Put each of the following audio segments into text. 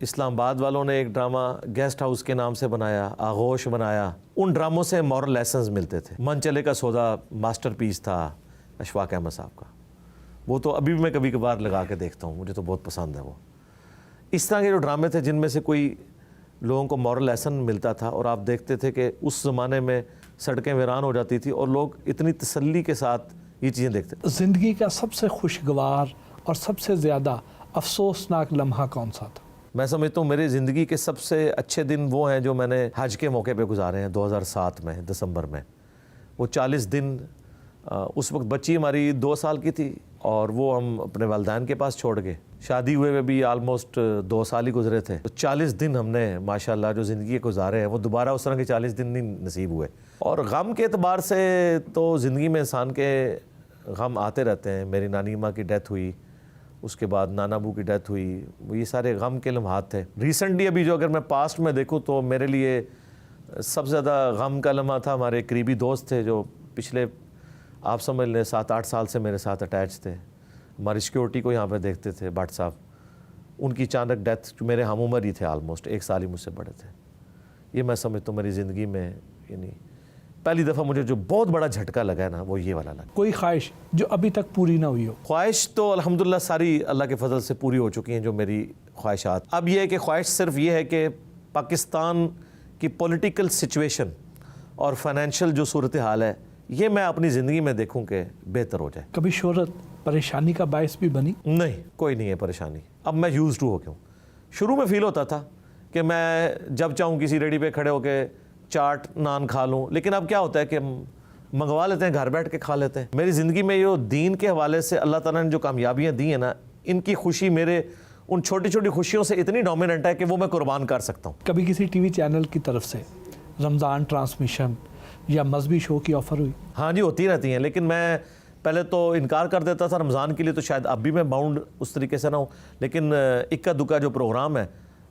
اسلام آباد والوں نے ایک ڈرامہ گیسٹ ہاؤس کے نام سے بنایا، آغوش بنایا. ان ڈراموں سے مورل لیسنز ملتے تھے. من چلے کا سودا ماسٹر پیس تھا اشفاق احمد صاحب کا، وہ تو ابھی بھی میں کبھی کبھار لگا کے دیکھتا ہوں، مجھے تو بہت پسند ہے وہ. اس طرح کے جو ڈرامے تھے جن میں سے کوئی لوگوں کو مورل لیسن ملتا تھا، اور آپ دیکھتے تھے کہ اس زمانے میں سڑکیں ویران ہو جاتی تھی اور لوگ اتنی تسلی کے ساتھ یہ چیزیں دیکھتے تھے. زندگی کا سب سے خوشگوار اور سب سے زیادہ افسوسناک لمحہ کون سا تھا؟ میں سمجھتا ہوں میری زندگی کے سب سے اچھے دن وہ ہیں جو میں نے حج کے موقع پہ گزارے ہیں 2007 میں دسمبر میں. وہ 40 دن، اس وقت بچی ہماری 2 سال کی تھی اور وہ ہم اپنے والدین کے پاس چھوڑ گئے. شادی ہوئے ہوئے بھی آلموسٹ 2 سال ہی گزرے تھے. تو 40 دن ہم نے ماشاءاللہ جو زندگی کے گزارے ہیں وہ دوبارہ اس طرح کے 40 دن نہیں نصیب ہوئے. اور غم کے اعتبار سے تو زندگی میں انسان کے غم آتے رہتے ہیں. میری نانی ماں کی ڈیتھ ہوئی، اس کے بعد نانا ابو کی ڈیتھ ہوئی، یہ سارے غم کے لمحات تھے. ریسنٹلی ابھی جو اگر میں پاسٹ میں دیکھوں تو میرے لیے سب سے زیادہ غم کا لمحہ تھا. ہمارے قریبی دوست تھے جو پچھلے آپ سمجھ لیں 7-8 سال سے میرے ساتھ اٹیچ تھے، ہماری سیکیورٹی کو یہاں پہ دیکھتے تھے، بٹ صاحب. ان کی اچانک ڈیتھ، میرے ہم عمر ہی تھے، آلموسٹ 1 سال ہی مجھ سے بڑے تھے. یہ میں سمجھتا ہوں میری زندگی میں یعنی پہلی دفعہ مجھے جو بہت بڑا جھٹکا لگا ہے نا وہ یہ والا لگا. کوئی خواہش جو ابھی تک پوری نہ ہوئی ہو؟ خواہش تو الحمدللہ ساری اللہ کے فضل سے پوری ہو چکی ہیں جو میری خواہشات. اب یہ ہے کہ خواہش صرف یہ ہے کہ پاکستان کی پولیٹیکل سچویشن اور فائنینشیل جو صورتحال ہے یہ میں اپنی زندگی میں دیکھوں کہ بہتر ہو جائے. کبھی شہرت پریشانی کا باعث بھی بنی؟ نہیں، کوئی نہیں ہے پریشانی. اب میں یوز ٹو ہو گیا ہوں. شروع میں فیل ہوتا تھا کہ میں جب چاہوں کسی ریڈی پہ کھڑے ہو کے چاٹ نان کھا لوں، لیکن اب کیا ہوتا ہے کہ منگوا لیتے ہیں، گھر بیٹھ کے کھا لیتے ہیں. میری زندگی میں یہ دین کے حوالے سے اللہ تعالیٰ نے جو کامیابیاں دی ہیں نا، ان کی خوشی میرے ان چھوٹی چھوٹی خوشیوں سے اتنی ڈومیننٹ ہے کہ وہ میں قربان کر سکتا ہوں. کبھی کسی ٹی وی چینل کی طرف سے رمضان ٹرانسمیشن یا مذہبی شو کی آفر ہوئی؟ ہاں جی، ہوتی رہتی ہیں، لیکن میں پہلے تو انکار کر دیتا تھا رمضان کے لیے. تو شاید اب بھی میں باؤنڈ اس طریقے سے نہ ہوں، لیکن اکا دکا جو پروگرام ہے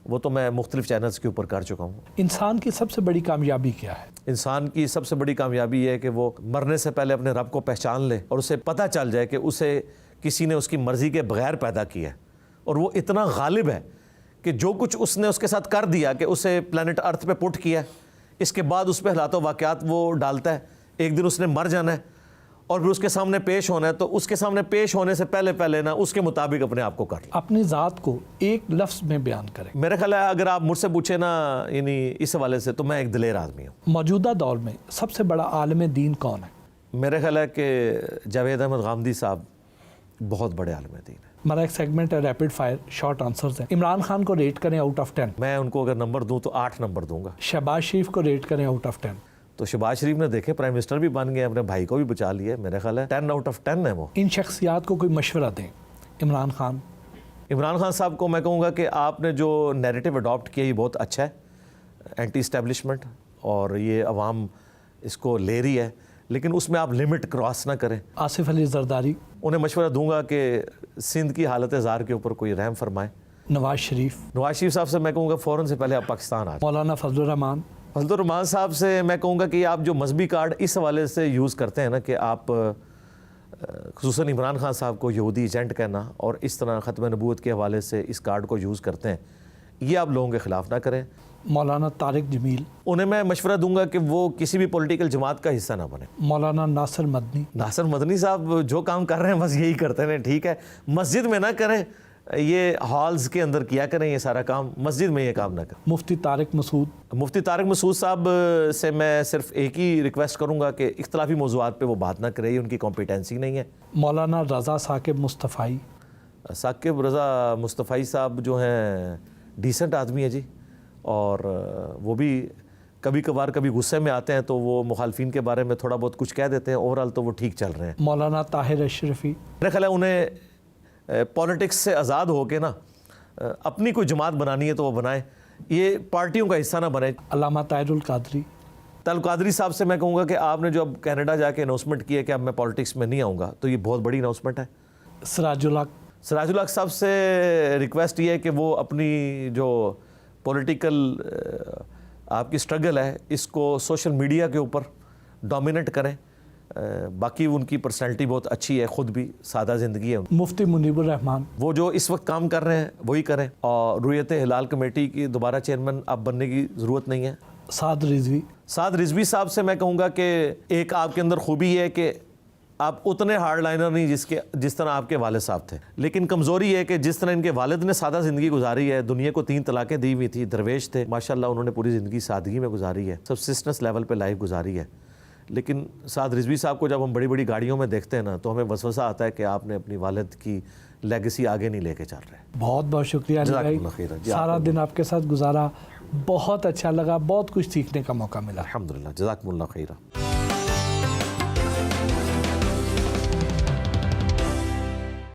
وہ تو میں مختلف چینلز کے اوپر کر چکا ہوں. انسان کی سب سے بڑی کامیابی کیا ہے؟ انسان کی سب سے بڑی کامیابی یہ ہے کہ وہ مرنے سے پہلے اپنے رب کو پہچان لے اور اسے پتہ چل جائے کہ اسے کسی نے اس کی مرضی کے بغیر پیدا کیا ہے اور وہ اتنا غالب ہے کہ جو کچھ اس نے اس کے ساتھ کر دیا کہ اسے پلانٹ ارتھ پہ پٹ کیا ہے، اس کے بعد اس پہ حالات و واقعات وہ ڈالتا ہے. ایک دن اس نے مر جانا ہے اور پھر اس کے سامنے پیش ہونا ہے، تو اس کے سامنے پیش ہونے سے پہلے نا اس کے مطابق اپنے آپ کو کر لیں. اپنی ذات کو ایک لفظ میں بیان کریں. میرا خیال ہے اگر آپ مجھ سے پوچھیں نا یعنی اس حوالے سے تو میں ایک دلیر آدمی ہوں. موجودہ دور میں سب سے بڑا عالم دین کون ہے؟ میرا خیال ہے کہ جاوید احمد غامدی صاحب بہت بڑے عالم دین ہیں. ہمارا ایک سیگمنٹ ہے ریپڈ فائر شارٹ آنسرز ہیں. عمران خان کو ریٹ کریں آؤٹ آف 10. میں ان کو اگر نمبر دوں تو 8 نمبر دوں گا. شہباز شریف کو ریٹ کریں آؤٹ آف 10. تو شہباز شریف نے دیکھے پرائم منسٹر بھی بن گئے، اپنے بھائی کو بھی بچا لیا. میرا خیال ہے 10 آؤٹ آف 10 ہے وہ. ان شخصیات کو کوئی مشورہ دیں. عمران خان صاحب کو میں کہوں گا کہ آپ نے جو نیریٹو اڈاپٹ کیا یہ بہت اچھا ہے، اینٹی اسٹیبلشمنٹ، اور یہ عوام اس کو لے رہی ہے، لیکن اس میں آپ لمٹ کراس نہ کریں. آصف علی زرداری، انہیں مشورہ دوں گا کہ سندھ کی حالت زار کے اوپر کوئی رحم فرمائے. نواز شریف صاحب سے میں کہوں گا فوراً سے پہلے آپ پاکستان آ جائیں. مولانا فضل الرحمان صاحب سے میں کہوں گا کہ آپ جو مذہبی کارڈ اس حوالے سے یوز کرتے ہیں نا کہ آپ خصوصاً عمران خان صاحب کو یہودی ایجنٹ کہنا اور اس طرح ختم نبوت کے حوالے سے اس کارڈ کو یوز کرتے ہیں، یہ آپ لوگوں کے خلاف نہ کریں. مولانا طارق جمیل، انہیں میں مشورہ دوں گا کہ وہ کسی بھی پولیٹیکل جماعت کا حصہ نہ بنے. مولانا ناصر مدنی صاحب جو کام کر رہے ہیں بس یہی کرتے ہیں، ٹھیک ہے، مسجد میں نہ کریں، یہ ہالز کے اندر کیا کریں یہ سارا کام، مسجد میں یہ کام نہ کریں. مفتی طارق مسعود صاحب سے میں صرف ایک ہی ریکویسٹ کروں گا کہ اختلافی موضوعات پہ وہ بات نہ کرے، یہ ان کی کمپیٹنسی نہیں ہے. مولانا رضا ثاقب مصطفی صاحب جو ہیں ڈیسنٹ آدمی ہے جی، اور وہ بھی کبھی کبھار کبھی غصے میں آتے ہیں تو وہ مخالفین کے بارے میں تھوڑا بہت کچھ کہہ دیتے ہیں، اوورآل تو وہ ٹھیک چل رہے ہیں. مولانا طاہر اشرفی، میرا خیال ہے انہیں پولیٹکس سے آزاد ہو کے نا اپنی کوئی جماعت بنانی ہے تو وہ بنائیں، یہ پارٹیوں کا حصہ نہ بنیں. علامہ طاہر القادری صاحب سے میں کہوں گا کہ آپ نے جو اب کینیڈا جا کے اناؤنسمنٹ کی ہے کہ اب میں پالیٹکس میں نہیں آؤں گا، تو یہ بہت بڑی اناؤنسمنٹ ہے. سراج الحق صاحب سے ریکویسٹ یہ ہے کہ وہ اپنی جو پولیٹیکل آپ کی سٹرگل ہے اس کو سوشل میڈیا کے اوپر ڈومینیٹ کریں، باقی ان کی پرسنالٹی بہت اچھی ہے، خود بھی سادہ زندگی ہے۔ مفتی منیب الرحمان وہ جو اس وقت کام کر رہے ہیں وہی کریں، اور رویت ہلال کمیٹی کی دوبارہ چیئرمین اب بننے کی ضرورت نہیں ہے۔ سعد رضوی، سعد رضوی صاحب سے میں کہوں گا کہ ایک آپ کے اندر خوبی ہے کہ آپ اتنے ہارڈ لائنر نہیں جس طرح آپ کے والد صاحب تھے، لیکن کمزوری ہے کہ جس طرح ان کے والد نے سادہ زندگی گزاری ہے، دنیا کو 3 طلاقیں دی ہوئی تھی، درویش تھے، ماشاءاللہ انہوں نے پوری زندگی سادگی میں گزاری ہے، سبسسٹنس لیول پہ لائف گزاری ہے۔ لیکن سعد رضوی صاحب کو جب ہم بڑی بڑی گاڑیوں میں دیکھتے ہیں نا تو ہمیں وسوسہ آتا ہے کہ آپ نے اپنی والد کی لیگیسی آگے نہیں لے کے چل رہے۔ بہت بہت شکریہ علی جزاک بھائی، اللہ خیر۔ جی، سارا دن آپ کے ساتھ گزارا، بہت اچھا لگا، بہت کچھ سیکھنے کا موقع ملا۔ الحمدللہ، جزاکم اللہ خیرہ۔